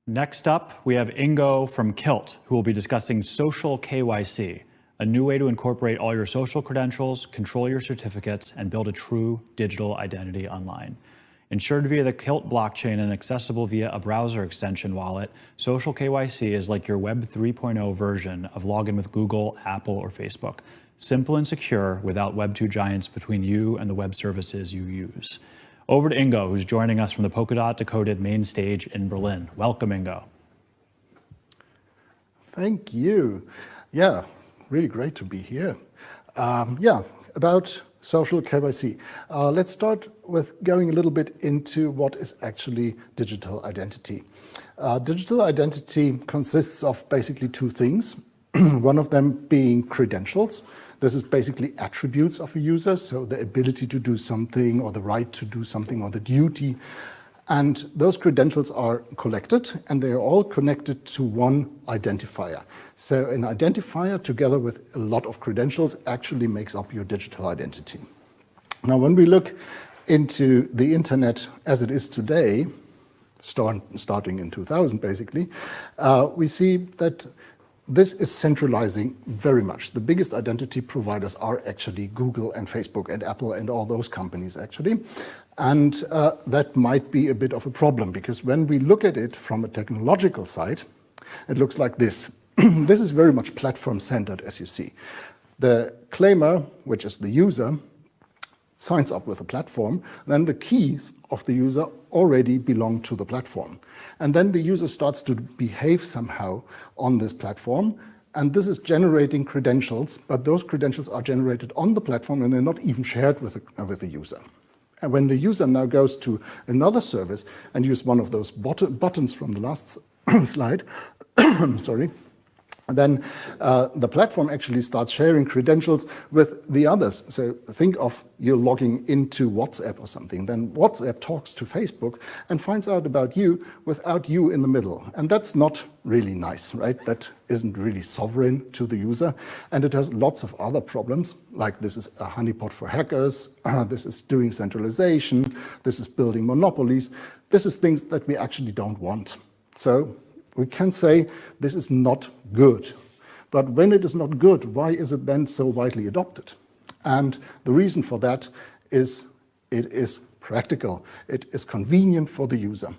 Next up, we have Ingo from Kilt, who will be discussing social KYC, a new way to incorporate all your social credentials, control your certificates, and build a true digital identity online. Insured via the Kilt blockchain and accessible via a browser extension wallet, social KYC is like your Web 3.0 version of login with Google, Apple, or Facebook. Simple and secure without Web 2 giants between you and the web services you use. Over to Ingo, who's joining us from the Polkadot Decoded main stage in Berlin. Welcome, Ingo. Thank you. Yeah, really great to be here. About social KYC. Let's start with going a little bit into what is actually digital identity. Digital identity consists of basically two things. One of them being credentials. This is basically attributes of a user, so the ability to do something or the right to do something or the duty. And those credentials are collected and they are all connected to one identifier. So an identifier together with a lot of credentials actually makes up your digital identity. Now, when we look into the internet as it is today, starting in 2000 basically, we see that this is centralizing very much. The biggest identity providers are actually Google and Facebook and Apple and all those companies actually. And that might be a bit of a problem because when we look at it from a technological side, it looks like this. This is very much platform-centered, as you see. The claimer, which is the user, signs up with a platform, then the keys of the user already belong to the platform. And then the user starts to behave somehow on this platform, and this is generating credentials, but those credentials are generated on the platform and they're not even shared with the user. And when the user now goes to another service and use one of those buttons from the last slide, sorry, then the platform actually starts sharing credentials with the others. So think of you logging into WhatsApp or something. Then WhatsApp talks to Facebook and finds out about you without you in the middle. And that's not really nice, right? That isn't really sovereign to the user. And it has lots of other problems, like this is a honeypot for hackers. This is doing centralization. This is building monopolies. This is things that we actually don't want. So we can say this is not good. But when it is not good, why is it then so widely adopted? And the reason for that is it is practical. It is convenient for the user.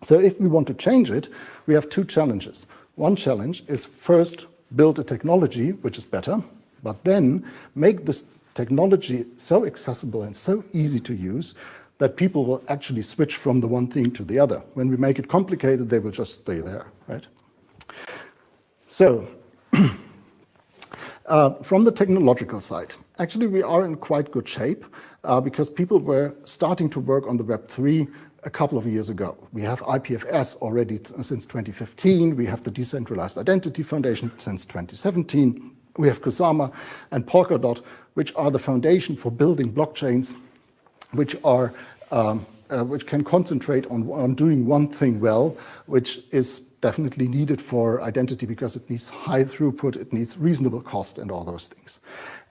So if we want to change it, we have two challenges. One challenge is first build a technology which is better, but then make this technology so accessible and so easy to use that people will actually switch from the one thing to the other. When we make it complicated, they will just stay there, right? So, from the technological side, actually we are in quite good shape because people were starting to work on the Web3 a couple of years ago. We have IPFS already since 2015. We have the Decentralized Identity Foundation since 2017. We have Kusama and Polkadot, which are the foundation for building blockchains which can concentrate on doing one thing well, which is definitely needed for identity because it needs high throughput, it needs reasonable cost and all those things.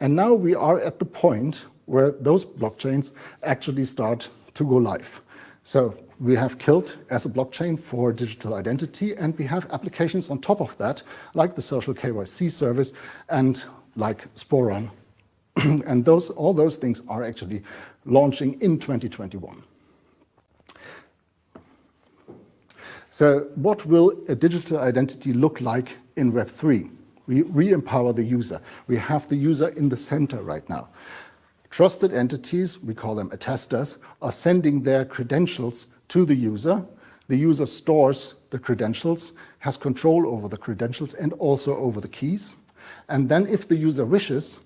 And now we are at the point where those blockchains actually start to go live. So we have Kilt as a blockchain for digital identity, and we have applications on top of that, like the social KYC service and like Sporon. And all those things are actually launching in 2021. So what will a digital identity look like in Web3? We re-empower the user. We have the user in the center right now. Trusted entities, we call them attesters, are sending their credentials to the user. The user stores the credentials, has control over the credentials and also over the keys. And then if the user wishes,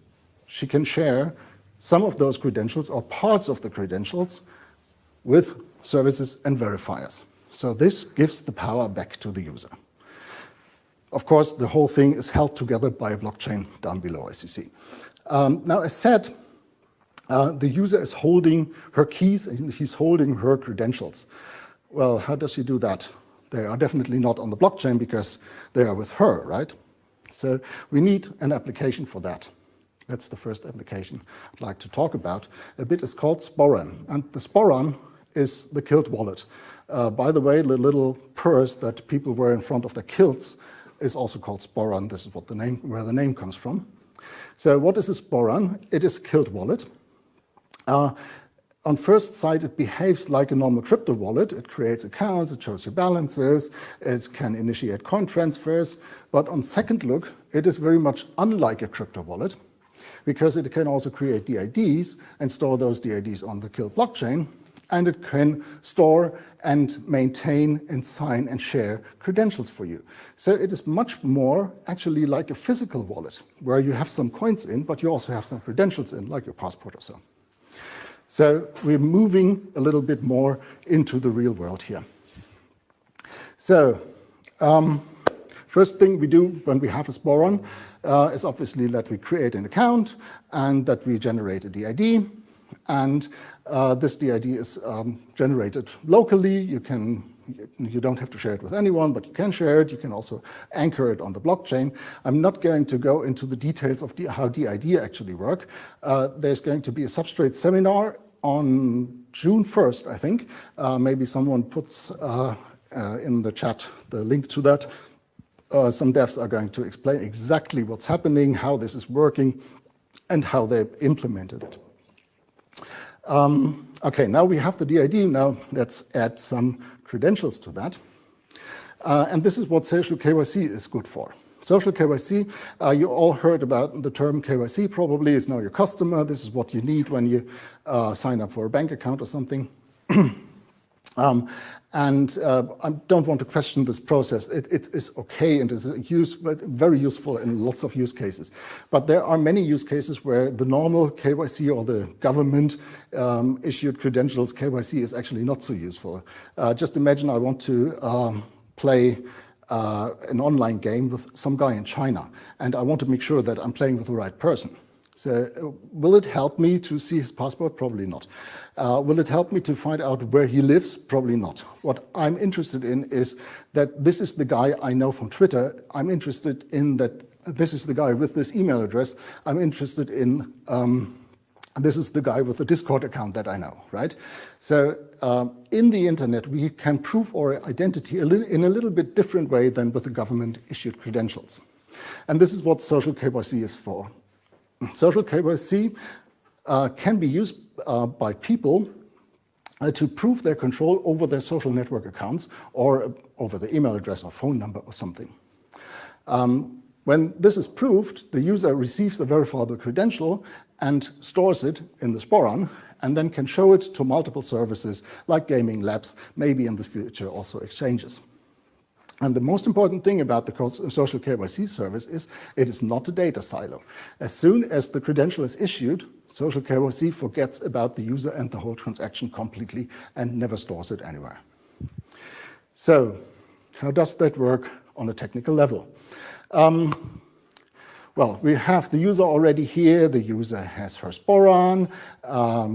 she can share some of those credentials or parts of the credentials with services and verifiers. So this gives the power back to the user. Of course, the whole thing is held together by a blockchain down below, as you see. Now, as said, the user is holding her keys and he's holding her credentials. Well, how does she do that? They are definitely not on the blockchain because they are with her, right? So we need an application for that. That's the first application I'd like to talk about a bit. It's called Sporon. And the Sporon is the kilt wallet. By the way, the little purse that people wear in front of their kilts is also called Sporon. This is where the name comes from. So what is a Sporon? It is a kilt wallet. On first sight, it behaves like a normal crypto wallet. It creates accounts, it shows you balances, it can initiate coin transfers. But on second look, it is very much unlike a crypto wallet because it can also create DIDs and store those DIDs on the Kilt blockchain. And it can store and maintain and sign and share credentials for you. So it is much more actually like a physical wallet where you have some coins in, but you also have some credentials in, like your passport or so. So we're moving a little bit more into the real world here. So first thing we do when we have a Sporon is obviously that we create an account and that we generate a DID. And this DID is generated locally. You don't have to share it with anyone, but you can share it. You can also anchor it on the blockchain. I'm not going to go into the details of how DID actually work. There's going to be a Substrate seminar on June 1st, I think. Maybe someone puts in the chat the link to that. Some devs are going to explain exactly what's happening, how this is working, and how they've implemented it. Okay, now we have the DID. Now let's add some credentials to that. And this is what social KYC is good for. Social KYC, you all heard about the term KYC probably, is know your customer. This is what you need when you sign up for a bank account or something. I don't want to question this process. It is okay and is very useful in lots of use cases. But there are many use cases where the normal KYC or the government issued credentials KYC is actually not so useful. Just imagine I want to play an online game with some guy in China, and I want to make sure that I'm playing with the right person. So will it help me to see his passport? Probably not. Will it help me to find out where he lives? Probably not. What I'm interested in is that this is the guy I know from Twitter. I'm interested in that this is the guy with this email address. I'm interested in this is the guy with the Discord account that I know, right? So in the internet, we can prove our identity in a little bit different way than with the government-issued credentials. And this is what social KYC is for. Social KYC can be used by people to prove their control over their social network accounts or over the email address or phone number or something. When this is proved, the user receives a verifiable credential and stores it in the Sporon, and then can show it to multiple services like gaming labs, maybe in the future also exchanges. And the most important thing about the social KYC service is it is not a data silo. As soon as the credential is issued, social KYC forgets about the user and the whole transaction completely and never stores it anywhere. So how does that work on a technical level? Well, we have the user already here. The user has her Sporon.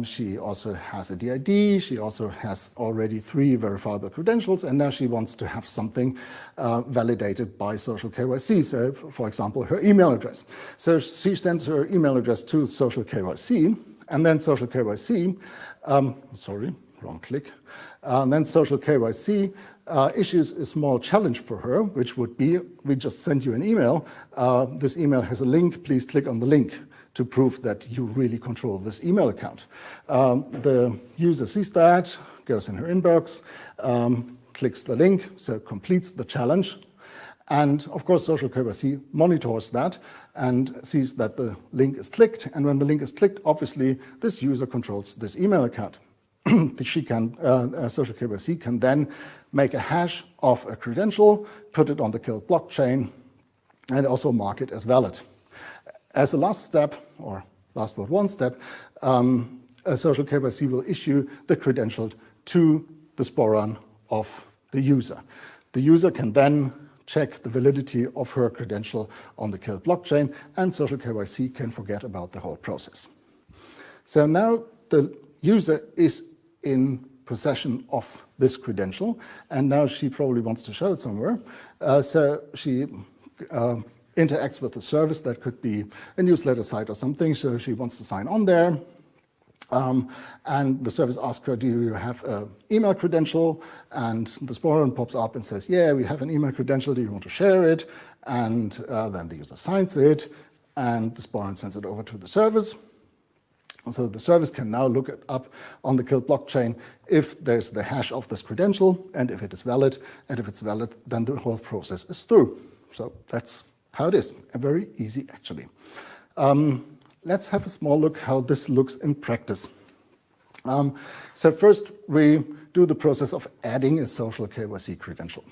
She also has a DID. She also has already 3 verifiable credentials, and now she wants to have something validated by social KYC. So, for example, her email address. So she sends her email address to social KYC, and then social KYC, sorry, wrong click. Then social KYC issues a small challenge for her, which would be, we just sent you an email. This email has a link. Please click on the link to prove that you really control this email account. The user sees that, goes in her inbox, clicks the link, so completes the challenge. And of course, social KYC monitors that and sees that the link is clicked. And when the link is clicked, obviously, this user controls this email account. Social KYC can then make a hash of a credential, put it on the Kilt blockchain, and also mark it as valid. As a last step, or last but one step, a social KYC will issue the credential to the Sporon of the user. The user can then check the validity of her credential on the Kilt blockchain, and social KYC can forget about the whole process. So now the user is in possession of this credential, and now she probably wants to show it somewhere. So she interacts with the service. That could be a newsletter site or something, so she wants to sign on there. And the service asks her, do you have an email credential? And the Sporan pops up and says, yeah, we have an email credential. Do you want to share it? And then the user signs it, and the Sporan sends it over to the service. So the service can now look it up on the Kilt blockchain if there's the hash of this credential, and if it is valid. And if it's valid, then the whole process is through. So that's how it is. Very easy, actually. Let's have a small look how this looks in practice. So first, we do the process of adding a social KYC credential.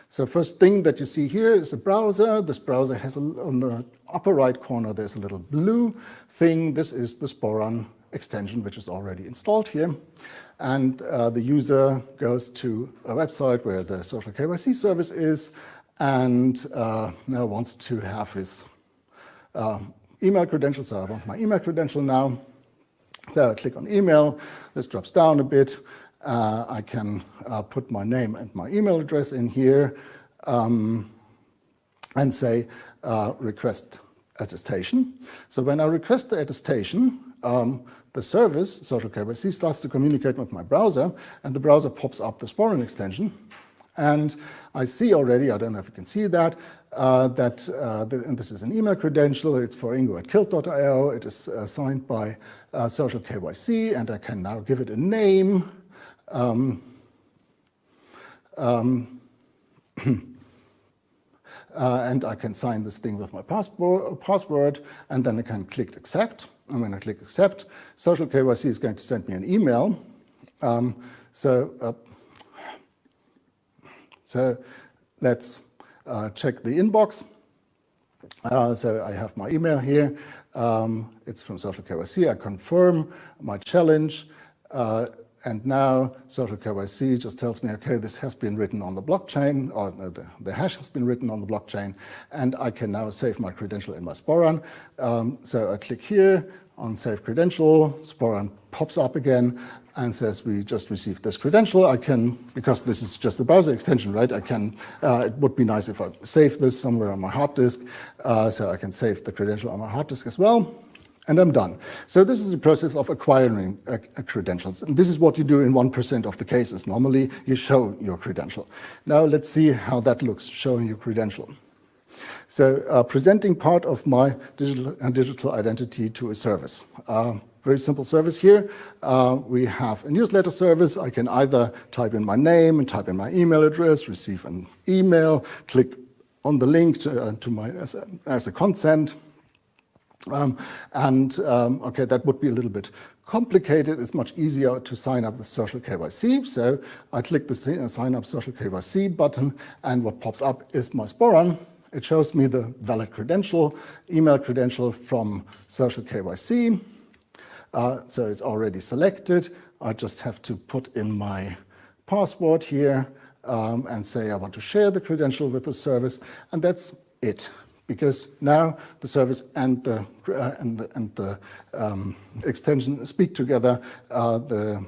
So first thing that you see here is a browser. This browser has, on the upper right corner, there's a little blue thing. This is the Sporan extension, which is already installed here. And the user goes to a website where the social KYC service is, and now wants to have his email credentials. So I want my email credential now. So I click on email. This drops down a bit. I can put my name and my email address in here and say request attestation. So when I request the attestation, the service, social KYC, starts to communicate with my browser, and the browser pops up the Sporan extension. And I see already, I don't know if you can see that, and this is an email credential. It's for ingo@kilt.io. It is signed by social KYC, and I can now give it a name. And I can sign this thing with my password, and then I can click accept. And when I click accept, social KYC is going to send me an email. So let's check the inbox. So I have my email here. It's from social KYC. I confirm my challenge. And now social KYC just tells me, okay, this has been written on the blockchain, or the hash has been written on the blockchain, and I can now save my credential in my Sporan. So I click here on Save Credential. Sporan pops up again and says, we just received this credential. I can, because this is just a browser extension, right? I can, it would be nice if I save this somewhere on my hard disk. So I can save the credential on my hard disk as well. And I'm done. So this is the process of acquiring credentials. And this is what you do in 1% of the cases. Normally, you show your credential. Now let's see how that looks, showing your credential. So presenting part of my digital identity to a service. Very simple service here. We have a newsletter service. I can either type in my name and type in my email address, receive an email, click on the link to my as a consent. Okay, that would be a little bit complicated. It's much easier to sign up with social KYC. So I click the sign up social KYC button, and what pops up is my Sporan. It shows me the valid credential, email credential from social KYC. So it's already selected. I just have to put in my password here and say I want to share the credential with the service, and that's it. Because now the service and the extension speak together. The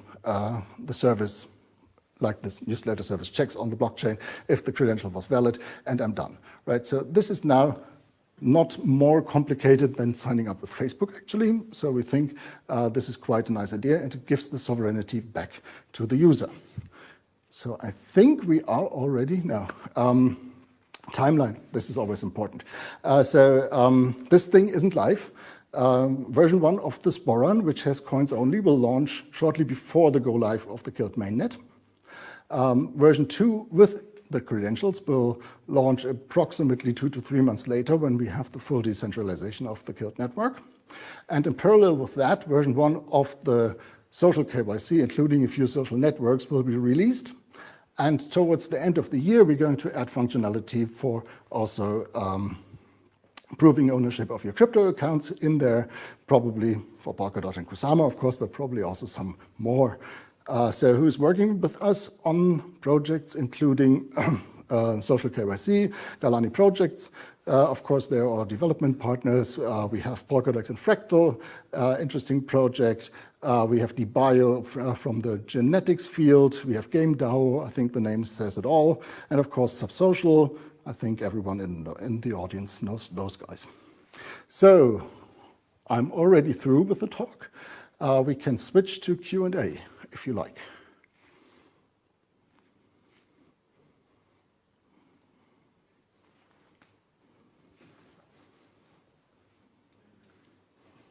service, like this newsletter service, checks on the blockchain if the credential was valid, and I'm done. Right. So this is now not more complicated than signing up with Facebook, actually. So we think this is quite a nice idea, and it gives the sovereignty back to the user. So I think we are already now. Timeline, this is always important. This thing isn't live. Version 1 of the Sporan, which has coins only, will launch shortly before the go live of the Kilt mainnet. Version 2 with the credentials will launch approximately 2 to 3 months later when we have the full decentralization of the Kilt network. And in parallel with that, version 1 of the social KYC, including a few social networks, will be released. And towards the end of the year, we're going to add functionality for also proving ownership of your crypto accounts in there, probably for Polkadot and Kusama, of course, but probably also some more. So who's working with us on projects including social KYC, Galani projects? Of course, there are development partners. We have Polkadot and Fractal, interesting project. We have DBio from the genetics field. We have GameDAO. I think the name says it all. And of course, Subsocial. I think everyone in the audience knows those guys. So I'm already through with the talk. We can switch to Q&A if you like.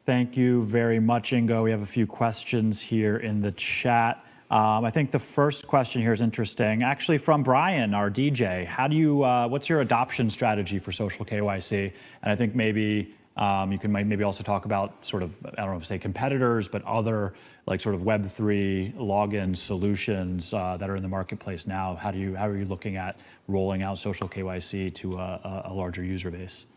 Thank you very much, Ingo. We have a few questions here in the chat. I think the first question here is interesting, actually from Brian, our DJ. How do you, what's your adoption strategy for social KYC? And I think maybe you can maybe also talk about sort of, I don't know if say competitors, but other like sort of Web3 login solutions that are in the marketplace now. How are you looking at rolling out social KYC to a larger user base?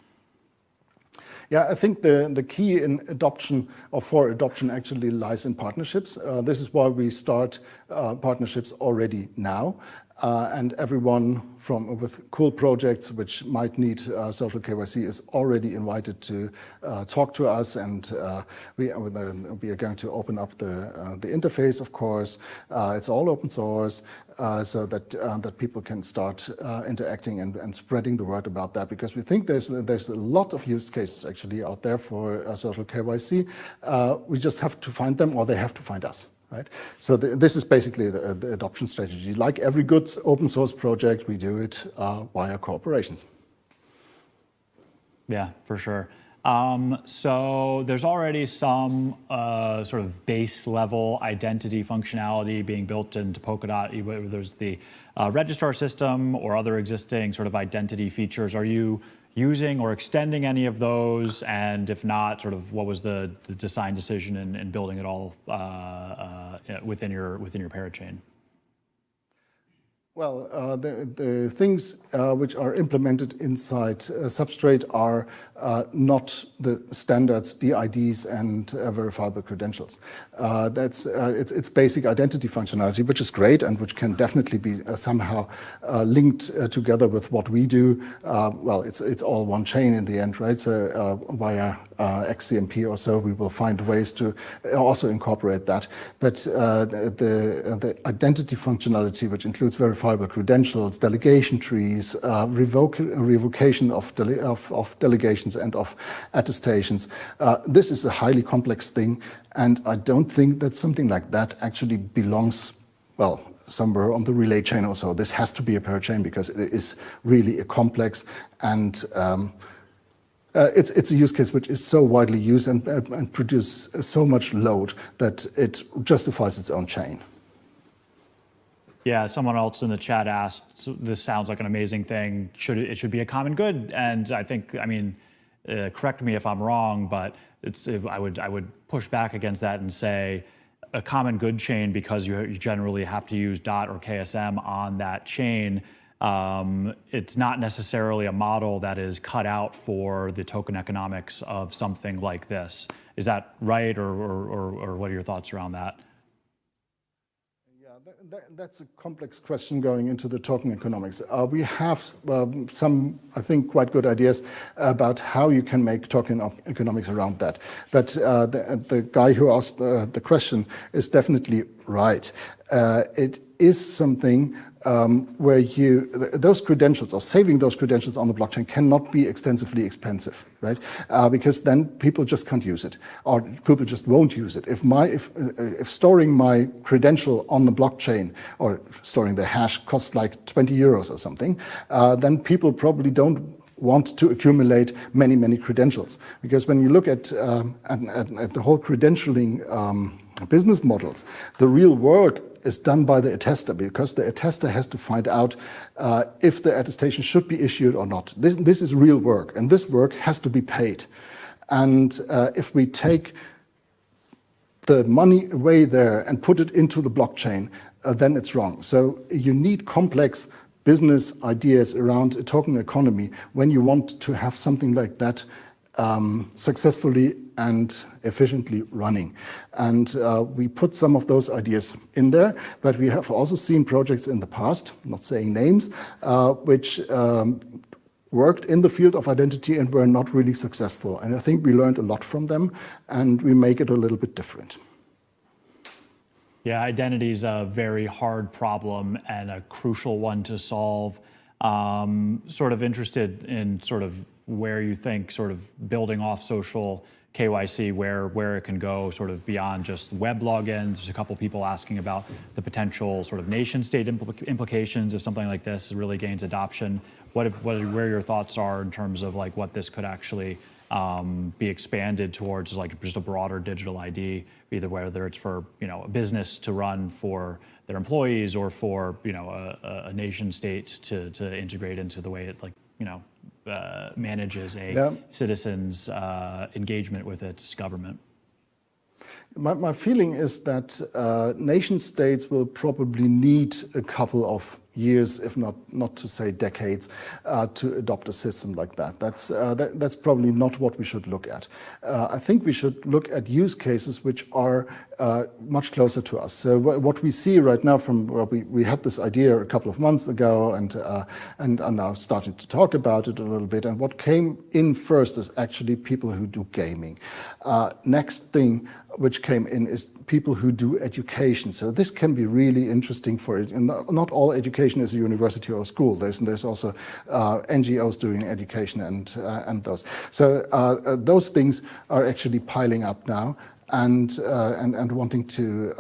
Yeah, I think the key in adoption or for adoption actually lies in partnerships. This is why we start partnerships already now. And everyone with cool projects which might need social KYC is already invited to talk to us, and we are going to open up the interface, of course. It's all open source, so that people can start interacting and spreading the word about that, because we think there's a lot of use cases actually out there for social KYC. We just have to find them, or they have to find us. Right? So this is basically the adoption strategy. Like every good open source project, we do it via corporations. Yeah, for sure. So there's already some sort of base level identity functionality being built into Polkadot, whether there's the registrar system or other existing sort of identity features. Are you using or extending any of those? And if not, sort of what was the design decision in building it all within your parachain? Well, the things which are implemented inside Substrate are not the standards, DIDs, and verifiable credentials. It's basic identity functionality, which is great and which can definitely be somehow linked together with what we do. Well, it's all one chain in the end, right? So via XCMP or so, we will find ways to also incorporate that. But the identity functionality, which includes verifiable credentials, delegation trees, revocation of delegations and of attestations. This is a highly complex thing, and I don't think that something like that actually belongs, well, somewhere on the relay chain or so. This has to be a parachain because it is really a complex and it's a use case which is so widely used and produces so much load that it justifies its own chain. Yeah, someone else in the chat asked, so this sounds like an amazing thing. It should be a common good? And I think, I mean, correct me if I'm wrong, but I would push back against that and say a common good chain, because you generally have to use DOT or KSM on that chain. It's not necessarily a model that is cut out for the token economics of something like this. Is that right, or what are your thoughts around that? That's a complex question going into the token economics. We have some, I think, quite good ideas about how you can make token economics around that. But the guy who asked the question is definitely right. It is something where those credentials or saving those credentials on the blockchain cannot be extensively expensive, right? Because then people just can't use it, or people just won't use it. If storing my credential on the blockchain or storing the hash costs like 20 euros or something, then people probably don't want to accumulate many credentials. Because when you look at the whole credentialing business models, the real work is done by the attester, because the attester has to find out if the attestation should be issued or not. This is real work, and this work has to be paid. And if we take the money away there and put it into the blockchain, then it's wrong. So you need complex business ideas around a token economy when you want to have something like that successfully and efficiently running. And we put some of those ideas in there, but we have also seen projects in the past, not saying names, which worked in the field of identity and were not really successful. And I think we learned a lot from them, and we make it a little bit different. Yeah, identity is a very hard problem and a crucial one to solve. Sort of interested in sort of where you think sort of building off social KYC, where it can go sort of beyond just web logins. There's a couple people asking about the potential sort of nation state implications if something like this really gains adoption. Where your thoughts are in terms of like what this could actually be expanded towards, like just a broader digital ID, either whether it's for a business to run for their employees or for a nation state to integrate into the way it manages a citizen's engagement with its government. My feeling is that nation states will probably need a couple of years, if not to say decades, to adopt a system like that. That's probably not what we should look at. I think we should look at use cases which are much closer to us. So what we see right now we had this idea a couple of months ago and are now starting to talk about it a little bit. And what came in first is actually people who do gaming. Next thing which came in is people who do education. So this can be really interesting for it. And not all education is a university or a school. There's also NGOs doing education and those. So those things are actually piling up now and wanting to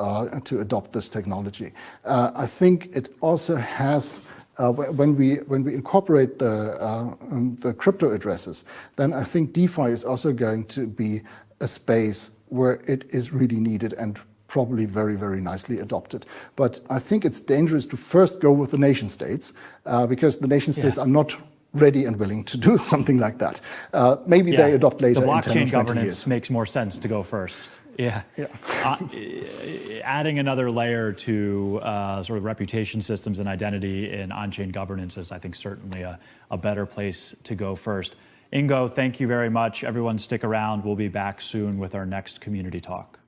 adopt this technology. I think it also has. When we incorporate the crypto addresses, then I think DeFi is also going to be a space where it is really needed and probably very, very nicely adopted. But I think it's dangerous to first go with the nation states because the nation states are not ready and willing to do something like that. Maybe they adopt later. The blockchain blockchain in 10 governance years. Makes more sense to go first. Yeah. Adding another layer to sort of reputation systems and identity in on-chain governance is, I think, certainly a better place to go first. Ingo, thank you very much. Everyone stick around. We'll be back soon with our next community talk.